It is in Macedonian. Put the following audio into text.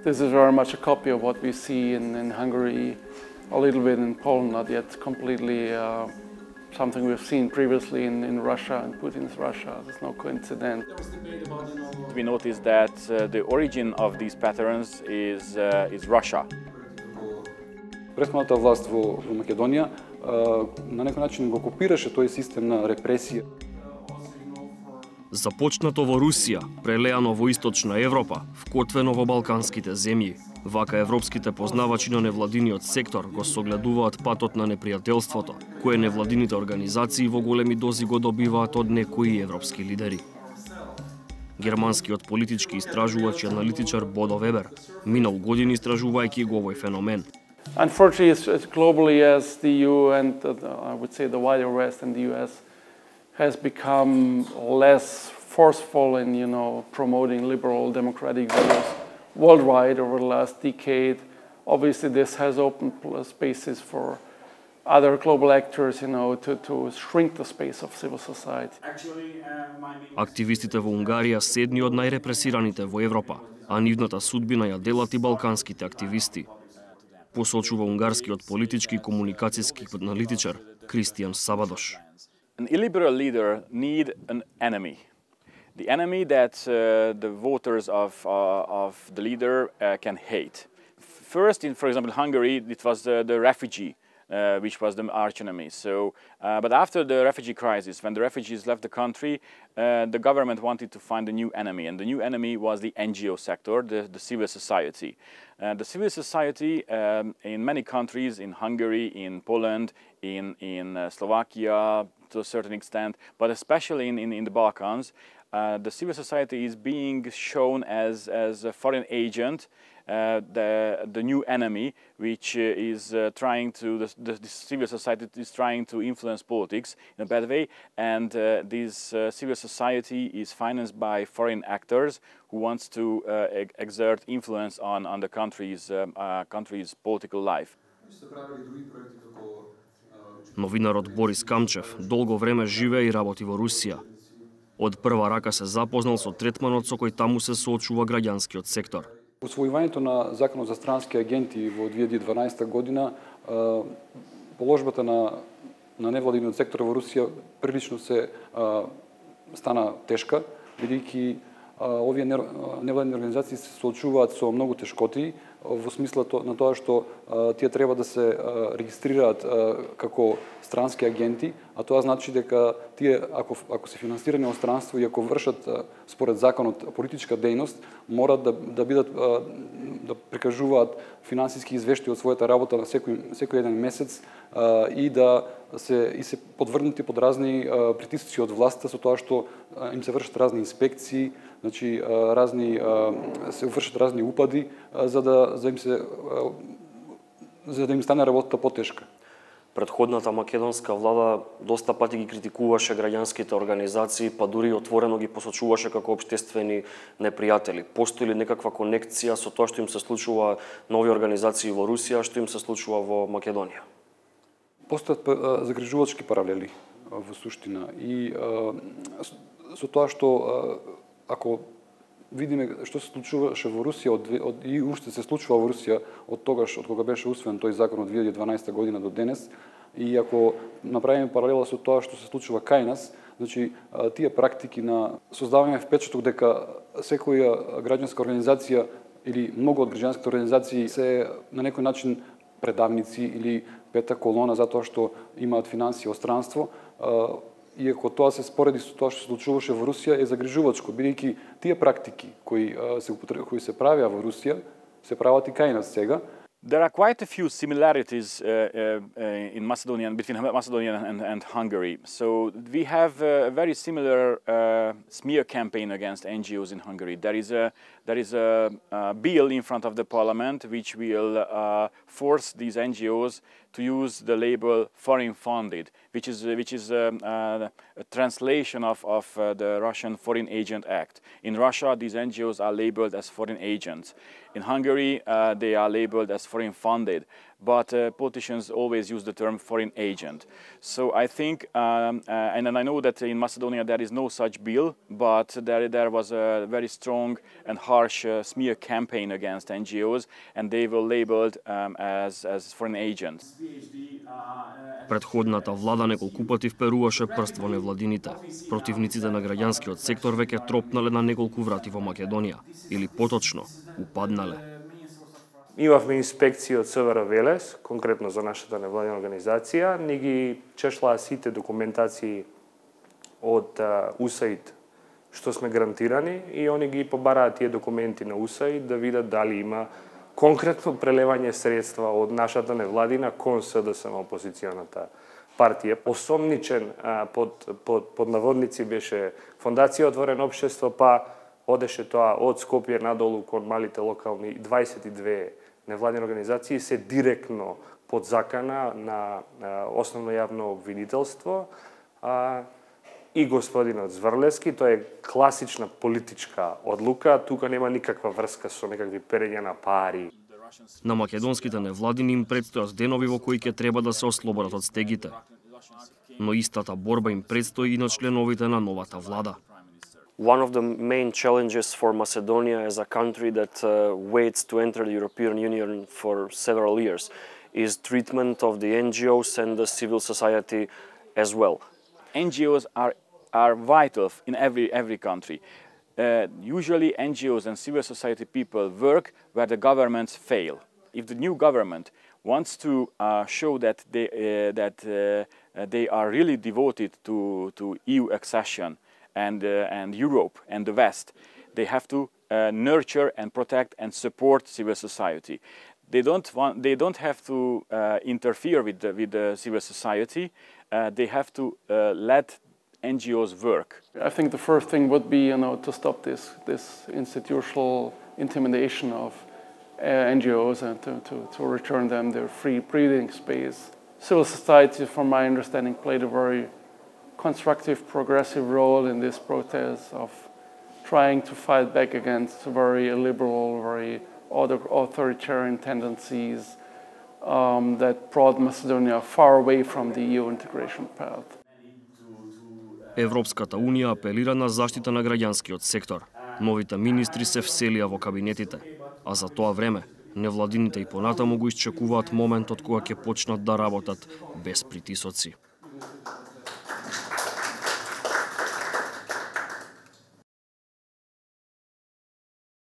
This is very much a copy of what we see in Hungary, a little bit in Poland, not yet completely something we've seen previously in Russia and Putin's Russia. There's no coincidence. We noticed that the origin of these patterns is Russia. Предходната власт во Македонија на некој начин го копираше тој систем на репресија. Започнато во Русија, прелеано во Источна Европа, вкотвено во балканските земји. Вака европските познавачи на невладиниот сектор го согледуваат патот на непријателството, кое невладините организации во големи дози го добиваат од некои европски лидери. Германскиот политички истражувач и аналитичар Бодо Вебер минал години истражувајќи го овој феномен. Unfortunately, as globally as the EU and I would say the wider West and the US has become less forceful in, promoting liberal democratic values worldwide over the last decade, obviously this has opened spaces for other global actors, to shrink the space of civil society. Активистите во Унгарија се едни од најрепресираните во Европа, а нивната судбина ја делат и балканските активисти. Посочува унгарскиот политички и комуникацијски аналитичар Кристијан Сабадош. An illiberal leader need an enemy. The enemy that the voters of the leader can hate. First, for example, Hungary, it was the refugee, which was the arch enemy. But after the refugee crisis, when the refugees left the country, the government wanted to find a new enemy, and the new enemy was the NGO sector, the civil society. The civil society in many countries, in Hungary, in Poland, in Slovakia to a certain extent, but especially in the Balkans, the civil society is being shown as a foreign agent, the new enemy, which is trying to, the civil society is trying to influence politics in a bad way, and this civil society is financed by foreign actors who wants to exert influence on the country's political life. Новинарот Борис Камчев долго време живее и работи во Русија. Од прва рака се запознал со третманот со кој таму се соочува граѓанскиот сектор. Усвојувањето на Законот за странски агенти во 2012 година, положбата на невладиниот сектор во Русија прилично се стана тешка, бидејќи овие невладини организации се соочуваат со многу тешкоти во смисла на тоа што тие треба да се регистрираат како странски агенти, а тоа значи дека тие ако се финансирани од странство и ако вршат според законот политичка дејност, морат да бидат да прикажуваат финансиски извештаи од својата работа на секој еден месец и да се подвргнати под разни притисци од власта со тоа што им се вршат разни инспекции, значи се вршат разни упади за да им стане работата потешка. Предходната македонска влада доста пати ги критикуваше граѓанските организации, па дури отворено ги посочуваше како општествени непријатели. Постои ли некаква конекција со тоа што им се случува на овие организации во Русија, што им се случува во Македонија? Постојат загрижувачки паралели во суштина и со тоа што ако видиме што се случуваше во Русија и уште се случува во Русија од кога беше усвоен тој закон од 2012 година до денес, и ако направиме паралела со тоа што се случува кај нас, значи тие практики на создавање впечаток дека секоја граѓанска организација или многу од граѓанските организации се на некој начин предавници или пета колона затоа што имаат финансии од странство, иако тоа се спореди со тоа што се случуваше во Русија, е загрижувачко, бидејќи тие практики кои се правеа во Русија, се прават и кај нас сега. There are quite a few similarities in Macedonia, between Macedonia and Hungary. So we have a very similar smear campaign against NGOs in Hungary. There is a bill in front of the parliament which will force these NGOs to use the label foreign funded, which is a translation of the Russian Foreign Agent Act. In Russia, these NGOs are labeled as foreign agents. In Hungary, they are labeled as foreign funded. but politicians always use the term foreign agent. So I think, and I know that in Macedonia there is no such bill, but there was a very strong and harsh smear campaign against NGOs, and they were labeled as foreign agents. Предходната влада неколку пати вперуваше прст во невладините. Противниците на граѓанскиот сектор веќе тропнале на неколку врати во Македонија, или поточно, упаднале. Имавме инспекции од СВР Велес, конкретно за нашата невладина организација. Ни ги чешлаа сите документации од УСАИД што сме грантирани и они ги побараат тие документи на УСАИД да видат дали има конкретно прелевање средства од нашата невладина кон СДСМ опозиционата партија. Осомничен под наводници беше Фондација Отворено општество, па одеше тоа од Скопје надолу кон малите локални 22 невладини организации се директно под закана на основно јавно обвинителство. И господинот Зврлевски, тоа е класична политичка одлука, тука нема никаква врска со некакви перења на пари. На македонските невладини им предстојат денови во кои ќе треба да се ослободат од стегите. Но истата борба им предстои и на членовите на новата влада. One of the main challenges for Macedonia as a country that waits to enter the European Union for several years is treatment of the NGOs and the civil society as well. NGOs are vital in every country. Usually NGOs and civil society people work where the governments fail. If the new government wants to show that they are really devoted to EU accession and Europe and the West, they have to nurture and protect and support civil society. They don't have to interfere with the civil society. They have to let NGOs work. I think the first thing would be, to stop this institutional intimidation of NGOs and to return them their free breathing space. Civil society, from my understanding, played a very constructive, progressive role in this protest of trying to fight back against very liberal, very authoritarian tendencies that brought Macedonia far away from the EU integration path. Европската Унија апелира на заштита на граѓанскиот сектор. Новите министри се вселија во кабинетите, а за тоа време невладините и понатаму го исчекуваат моментот кога ќе почнат да работат без притисоци.